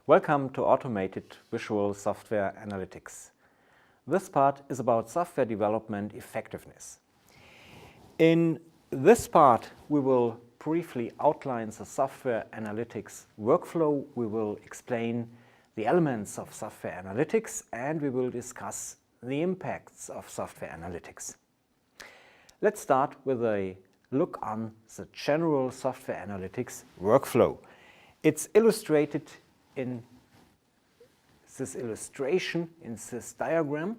Welcome to Automated Visual Software Analytics. This part is about software development effectiveness. In this part, we will briefly outline the software analytics workflow. We will explain the elements of software analytics, and we will discuss the impacts of software analytics. Let's start with a look on the general software analytics workflow. It's illustrated in this illustration, in this diagram.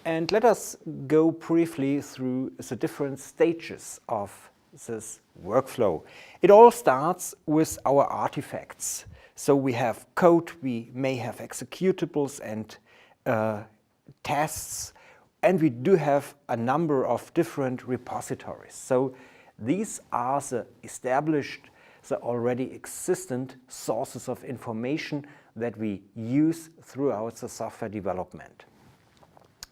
And let us go briefly through the different stages of this workflow. It all starts with our artifacts. So we have code, we may have executables and tests, and we do have a number of different repositories. So these are the established, the already existent sources of information that we use throughout the software development.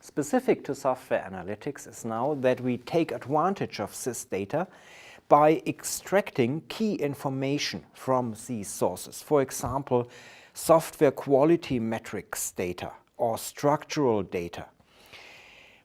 Specific to software analytics is now that we take advantage of this data by extracting key information from these sources. For example, software quality metrics data or structural data.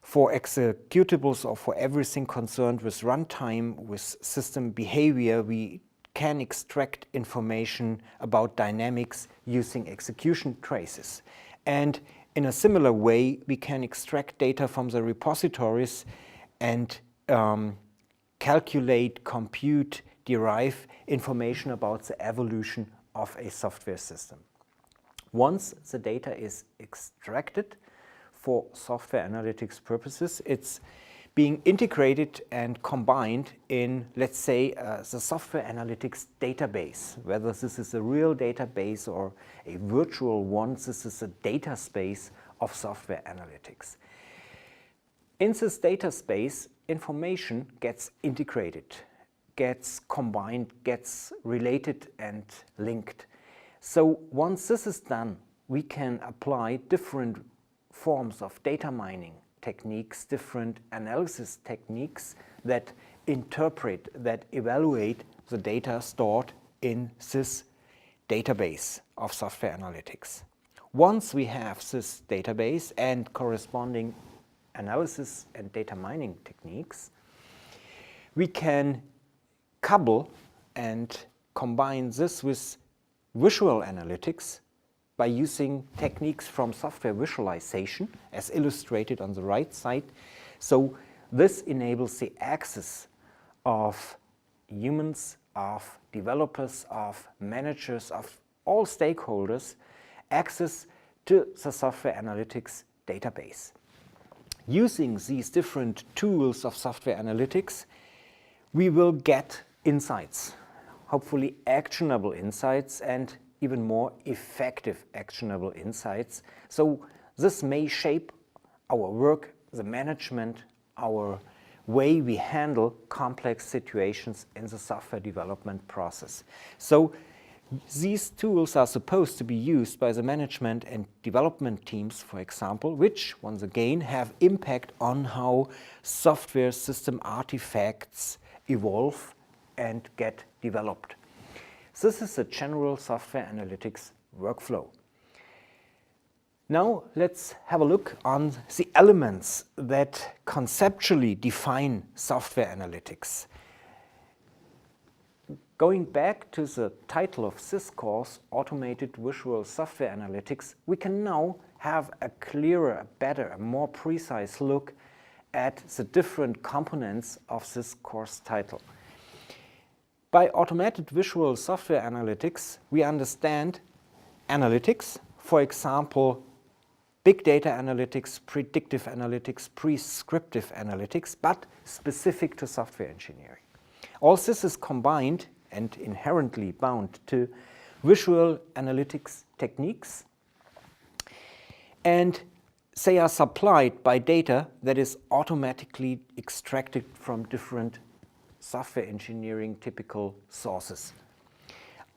For executables or for everything concerned with runtime, with system behavior, we can extract information about dynamics using execution traces. And in a similar way, we can extract data from the repositories and calculate, compute, derive information about the evolution of a software system. Once the data is extracted for software analytics purposes, it's being integrated and combined in, let's say, the software analytics database. Whether this is a real database or a virtual one, this is a data space of software analytics. In this data space, information gets integrated, gets combined, gets related and linked. So once this is done, we can apply different forms of data mining techniques, different analysis techniques that interpret, that evaluate the data stored in this database of software analytics. Once we have this database and corresponding analysis and data mining techniques, we can couple and combine this with visual analytics by using techniques from software visualization, as illustrated on the right side. So this enables the access of humans, of developers, of managers, of all stakeholders, access to the software analytics database. Using these different tools of software analytics, we will get insights, hopefully actionable insights, and even more effective actionable insights. So this may shape our work, the management, our way we handle complex situations in the software development process. So these tools are supposed to be used by the management and development teams, for example, which, once again, have impact on how software system artifacts evolve and get developed. This is the general software analytics workflow. Now let's have a look on the elements that conceptually define software analytics. Going back to the title of this course, Automated Visual Software Analytics, we can now have a clearer, a better, a more precise look at the different components of this course title. By automated visual software analytics, we understand analytics, for example, big data analytics, predictive analytics, prescriptive analytics, but specific to software engineering. All this is combined and inherently bound to visual analytics techniques, and they are supplied by data that is automatically extracted from different software engineering typical sources.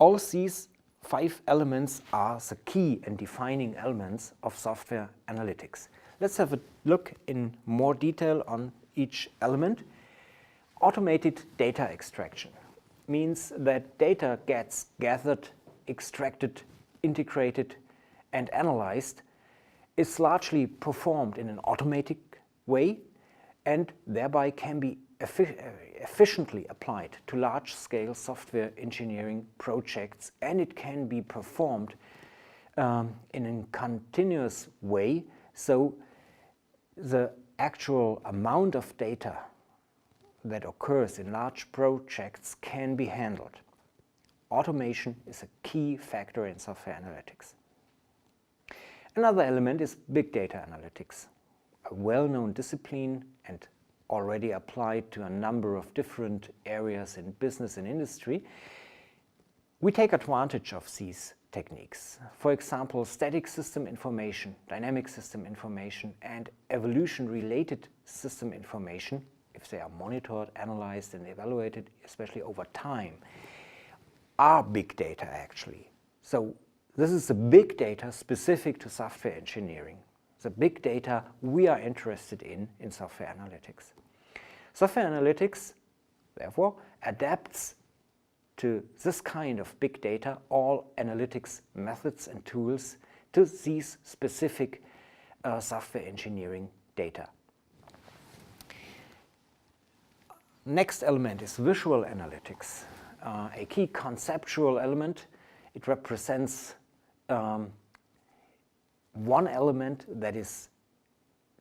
All these 5 elements are the key and defining elements of software analytics. Let's have a look in more detail on each element. Automated data extraction means that data gets gathered, extracted integrated and analyzed is largely performed in an automatic way and thereby can be efficiently applied to large-scale software engineering projects, and it can be performed in a continuous way, so the actual amount of data that occurs in large projects can be handled. Automation is a key factor in software analytics. Another element is big data analytics, a well-known discipline and already applied to a number of different areas in business and industry. We take advantage of these techniques. For example, static system information, dynamic system information, and evolution-related system information, if they are monitored, analyzed, and evaluated, especially over time, are big data actually. So this is the big data specific to software engineering. The big data we are interested in software analytics. Software analytics, therefore, adapts to this kind of big data all analytics methods and tools to these specific software engineering data. Next element is visual analytics, a key conceptual element. It represents one element that is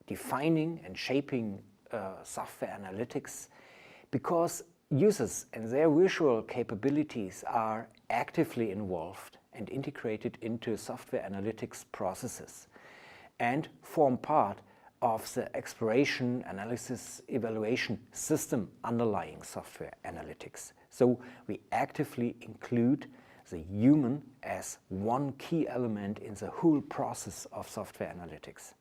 defining and shaping software analytics, because users and their visual capabilities are actively involved and integrated into software analytics processes and form part of the exploration, analysis, evaluation system underlying software analytics. So we actively include the human as one key element in the whole process of software analytics.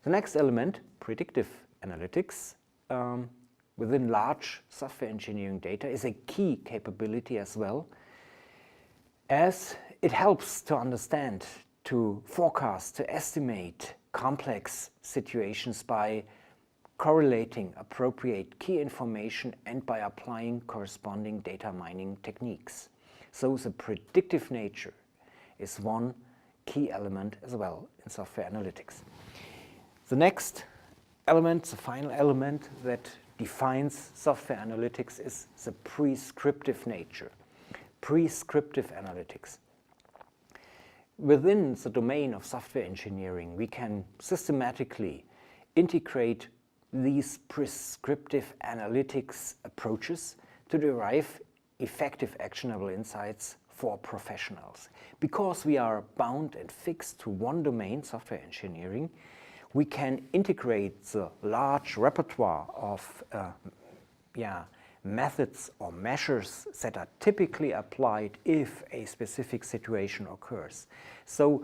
The next element, predictive analytics, within large software engineering data is a key capability as well, as it helps to understand, to forecast, to estimate complex situations by correlating appropriate key information and by applying corresponding data mining techniques. So the predictive nature is one key element as well in software analytics. The next element, the final element that defines software analytics is the prescriptive nature. Prescriptive analytics. Within the domain of software engineering, we can systematically integrate these prescriptive analytics approaches to derive effective actionable insights for professionals. Because we are bound and fixed to one domain, software engineering, we can integrate the large repertoire of methods or measures that are typically applied if a specific situation occurs. So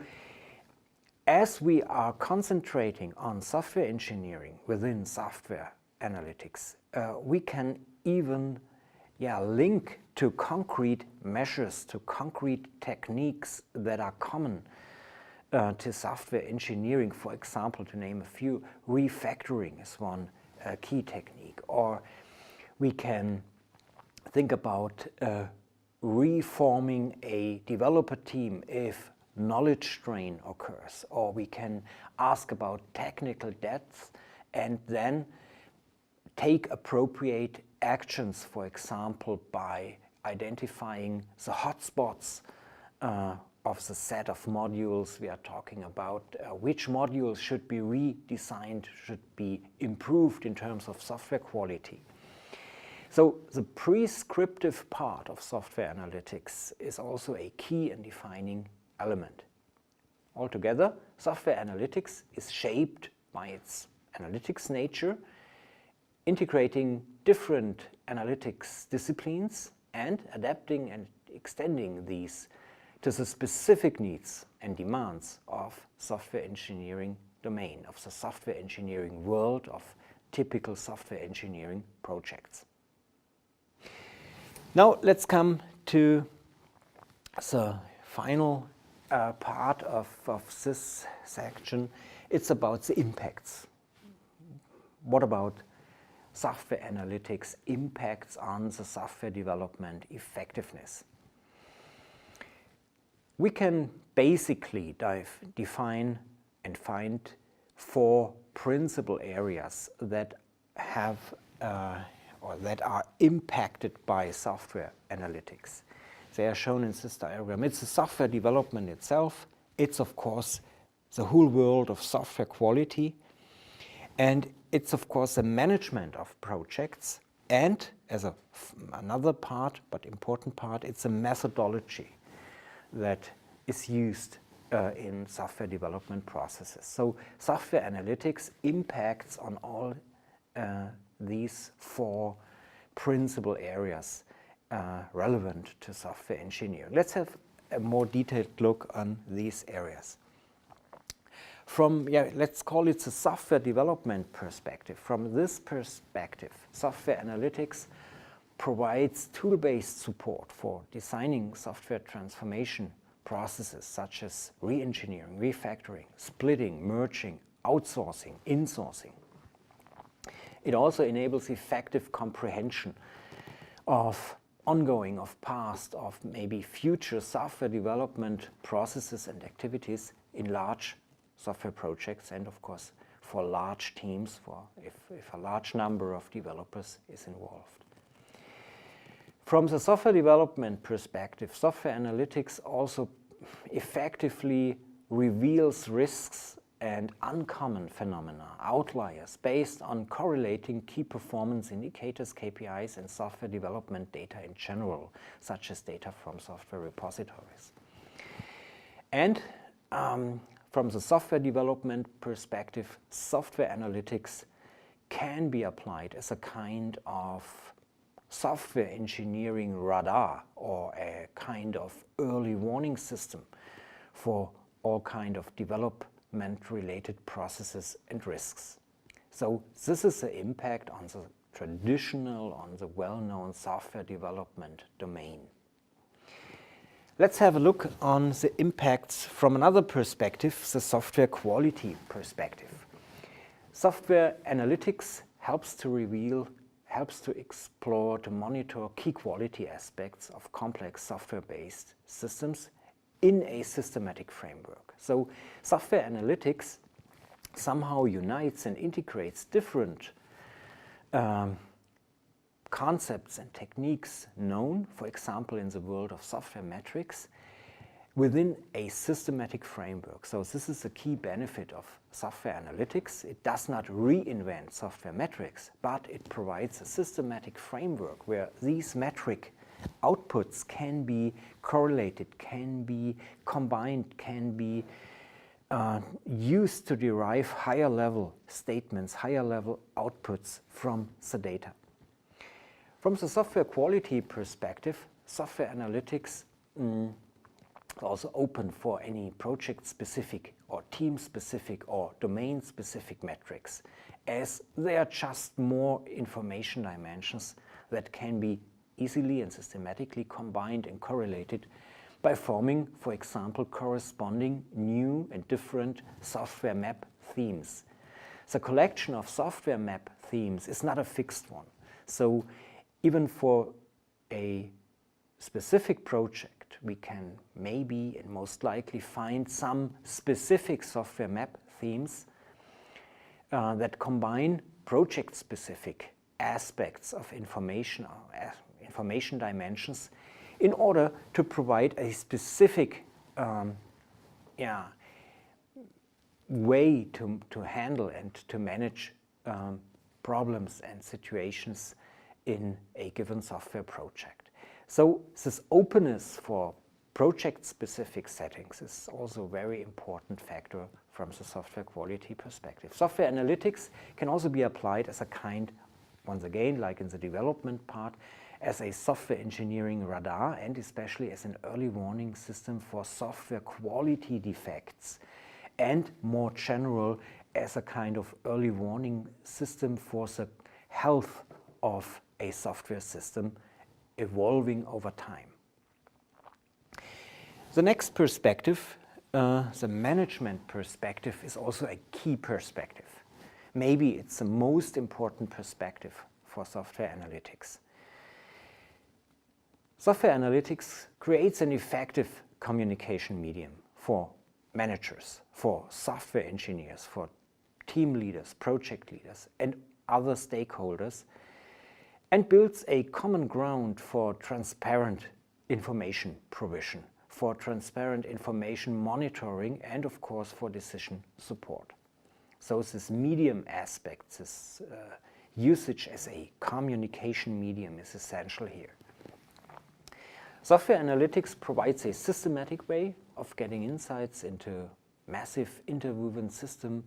as we are concentrating on software engineering within software analytics, we can even link to concrete measures, to concrete techniques that are common to software engineering. For example, to name a few, refactoring is one key technique, or we can think about reforming a developer team if knowledge strain occurs, or we can ask about technical depth and then take appropriate actions, for example, by identifying the hotspots of the set of modules we are talking about, which modules should be redesigned, should be improved in terms of software quality. So the prescriptive part of software analytics is also a key and defining element. Altogether, software analytics is shaped by its analytics nature, integrating different analytics disciplines and adapting and extending these to the specific needs and demands of software engineering domain, of the software engineering world, of typical software engineering projects. Now let's come to the final part of this section. It's about the impacts. What about software analytics impacts on the software development effectiveness? We can basically define and find 4 principal areas that have or that are impacted by software analytics. They are shown in this diagram. It's the software development itself. It's of course the whole world of software quality. And it's of course the management of projects. And as another part, but important part, it's a methodology that is used in software development processes. So software analytics impacts on all these 4 principal areas relevant to software engineering. Let's have a more detailed look on these areas. From, let's call it the software development perspective. From this perspective, software analytics provides tool-based support for designing software transformation processes such as re-engineering, refactoring, splitting, merging, outsourcing, insourcing. It also enables effective comprehension of ongoing, of past, of maybe future software development processes and activities in large software projects, and of course for large teams, if a large number of developers is involved. From the software development perspective, software analytics also effectively reveals risks and uncommon phenomena, outliers, based on correlating key performance indicators, KPIs, and software development data in general, such as data from software repositories. And from the software development perspective, software analytics can be applied as a kind of software engineering radar or a kind of early warning system for all kind of development-related processes and risks. So this is the impact on the traditional, on the well-known software development domain. Let's have a look on the impacts from another perspective, the software quality perspective. Software analytics helps to reveal, helps to explore, to monitor key quality aspects of complex software-based systems in a systematic framework. So software analytics somehow unites and integrates different concepts and techniques known, for example, in the world of software metrics, within a systematic framework. So this is a key benefit of software analytics. It does not reinvent software metrics, but it provides a systematic framework where these metric outputs can be correlated, can be combined, can be used to derive higher level statements, higher level outputs from the data. From the software quality perspective, software analytics also open for any project-specific or team-specific or domain-specific metrics, as they are just more information dimensions that can be easily and systematically combined and correlated by forming, for example, corresponding new and different software map themes. The collection of software map themes is not a fixed one. So even for a specific project, we can maybe and most likely find some specific software map themes that combine project-specific aspects of information dimensions in order to provide a specific way to handle and to manage problems and situations in a given software project. So this openness for project-specific settings is also a very important factor from the software quality perspective. Software analytics can also be applied as a kind, once again, like in the development part, as a software engineering radar and especially as an early warning system for software quality defects, and more general as a kind of early warning system for the health of a software system evolving over time. The next perspective, the management perspective, is also a key perspective. Maybe it's the most important perspective for software analytics. Software analytics creates an effective communication medium for managers, for software engineers, for team leaders, project leaders, and other stakeholders, and builds a common ground for transparent information provision, for transparent information monitoring, and of course for decision support. So this medium aspect, this usage as a communication medium is essential here. Software analytics provides a systematic way of getting insights into massive interwoven system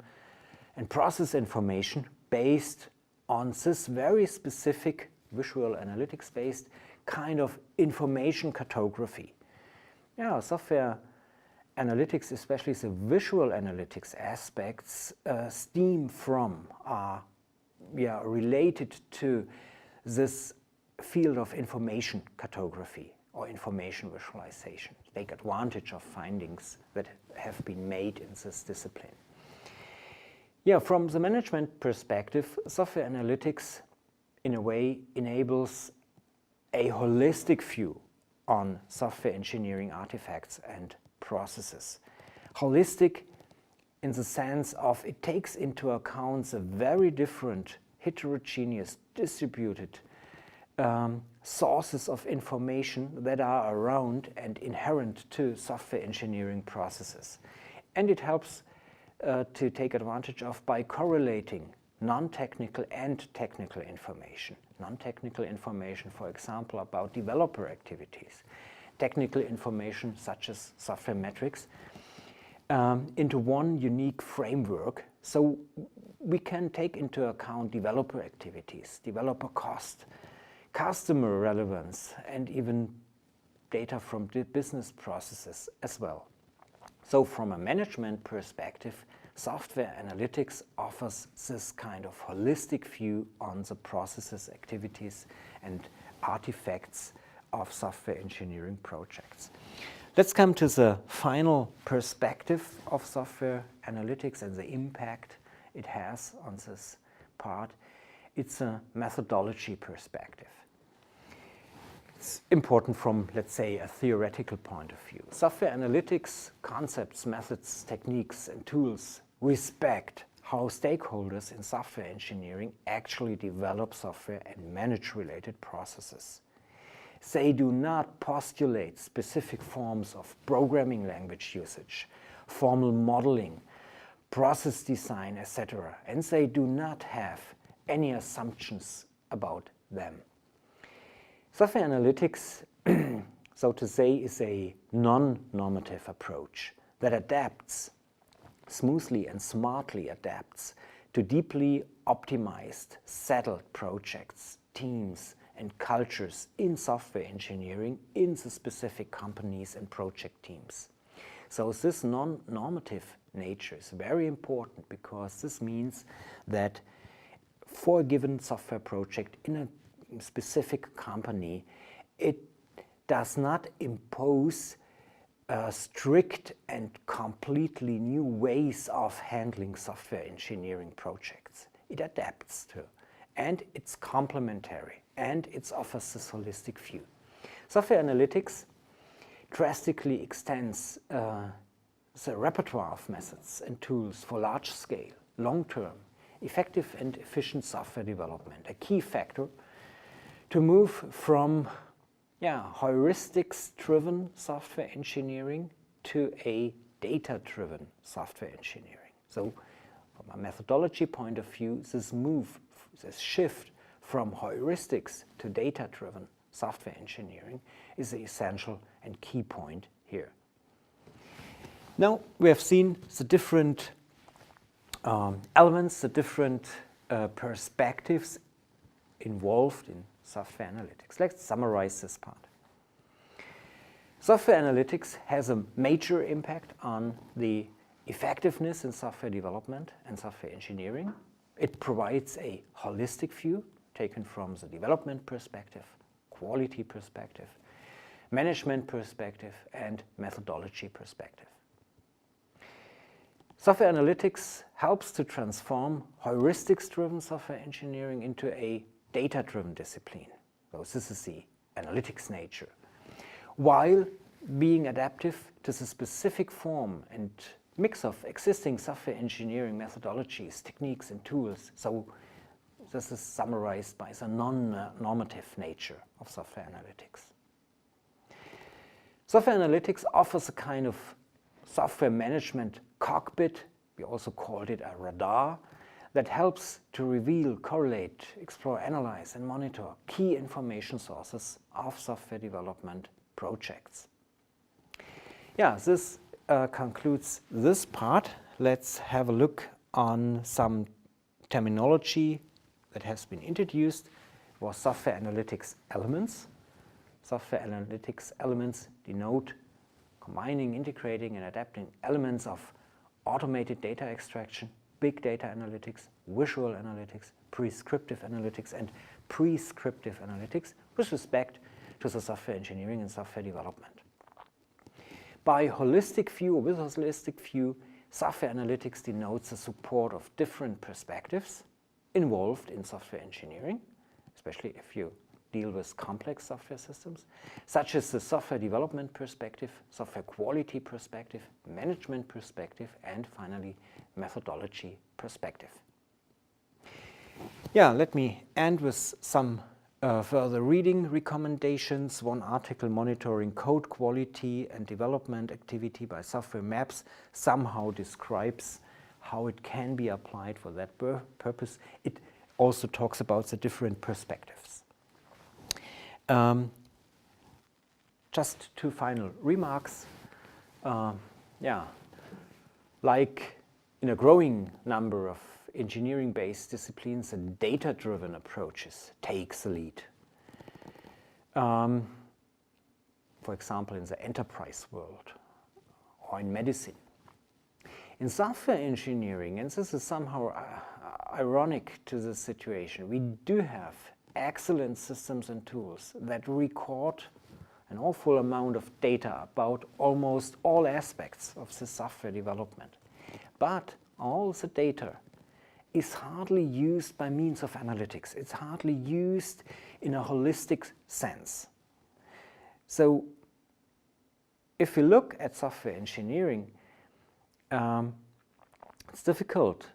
and process information based on this very specific visual analytics based kind of information cartography. Yeah, software analytics, especially the visual analytics aspects, stem from, are related to this field of information cartography or information visualization. Take advantage of findings that have been made in this discipline. Yeah, from the management perspective, software analytics in a way enables a holistic view on software engineering artifacts and processes. Holistic in the sense of it takes into account the very different, heterogeneous, distributed sources of information that are around and inherent to software engineering processes. And it helps to take advantage of by correlating non-technical and technical information. Non-technical information, for example, about developer activities. Technical information, such as software metrics, into one unique framework. So we can take into account developer activities, developer cost, customer relevance, and even data from the business processes as well. So from a management perspective, software analytics offers this kind of holistic view on the processes, activities, and artifacts of software engineering projects. Let's come to the final perspective of software analytics and the impact it has on this part. It's a methodology perspective. It's important from, let's say, a theoretical point of view. Software analytics concepts, methods, techniques, and tools respect how stakeholders in software engineering actually develop software and manage related processes. They do not postulate specific forms of programming language usage, formal modeling, process design, etc., and they do not have any assumptions about them. Software analytics, so to say, is a non-normative approach that adapts, smoothly and smartly adapts to deeply optimized, settled projects, teams, and cultures in software engineering in the specific companies and project teams. So this non-normative nature is very important because this means that for a given software project in a specific company, it does not impose strict and completely new ways of handling software engineering projects. It adapts to, and it's complementary, and it offers this holistic view. Software analytics drastically extends the repertoire of methods and tools for large-scale, long-term, effective and efficient software development, a key factor to move from heuristics-driven software engineering to a data-driven software engineering. So from a methodology point of view, this shift from heuristics to data-driven software engineering is the essential and key point here. Now we have seen the different elements, the different perspectives involved in software analytics. Let's summarize this part. Software analytics has a major impact on the effectiveness in software development and software engineering. It provides a holistic view taken from the development perspective, quality perspective, management perspective, and methodology perspective. Software analytics helps to transform heuristics-driven software engineering into a data-driven discipline. So this is the analytics nature. While being adaptive to the specific form and mix of existing software engineering methodologies, techniques, and tools. So this is summarized by the non-normative nature of software analytics. Software analytics offers a kind of software management cockpit, we also called it a radar, that helps to reveal, correlate, explore, analyze, and monitor key information sources of software development projects. Yeah, this concludes this part. Let's have a look on some terminology that has been introduced for software analytics elements. Software analytics elements denote combining, integrating, and adapting elements of automated data extraction, big data analytics, visual analytics, prescriptive analytics, and prescriptive analytics with respect to the software engineering and software development. By holistic view, or with a holistic view, software analytics denotes the support of different perspectives involved in software engineering, especially if you deal with complex software systems, such as the software development perspective, software quality perspective, management perspective, and finally, methodology perspective. Yeah, let me end with some further reading recommendations. One article, Monitoring Code Quality and Development Activity by Software Maps, somehow describes how it can be applied for that purpose. It also talks about the different perspectives. Just two final remarks. Like in a growing number of engineering-based disciplines, and data-driven approaches takes the lead. For example, in the enterprise world or in medicine. In software engineering, and this is somehow ironic to this situation, we do have excellent systems and tools that record an awful amount of data about almost all aspects of the software development. But all the data is hardly used by means of analytics. It's hardly used in a holistic sense. So if we look at software engineering, it's difficult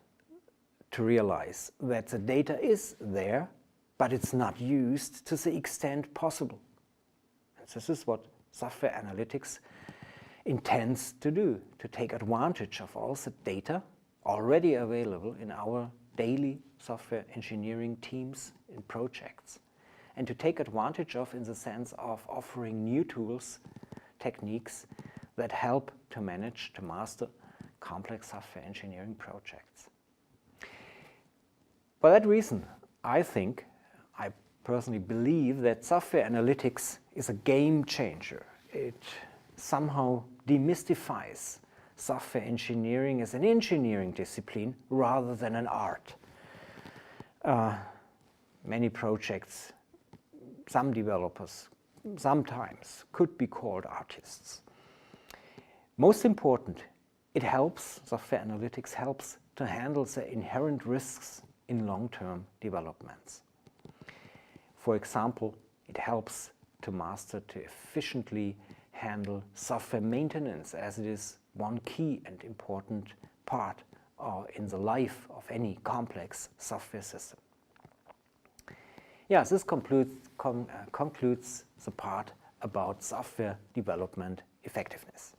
to realize that the data is there, but it's not used to the extent possible. And this is what software analytics intends to do, to take advantage of all the data already available in our daily software engineering teams in projects, and to take advantage of in the sense of offering new tools, techniques that help to manage, to master complex software engineering projects. For that reason, I personally believe that software analytics is a game changer. It somehow demystifies software engineering as an engineering discipline rather than an art. Many projects, some developers, sometimes could be called artists. Most important, software analytics helps to handle the inherent risks in long-term developments. For example, it helps to efficiently handle software maintenance, as it is one key and important part in the life of any complex software system. This concludes the part about software development effectiveness.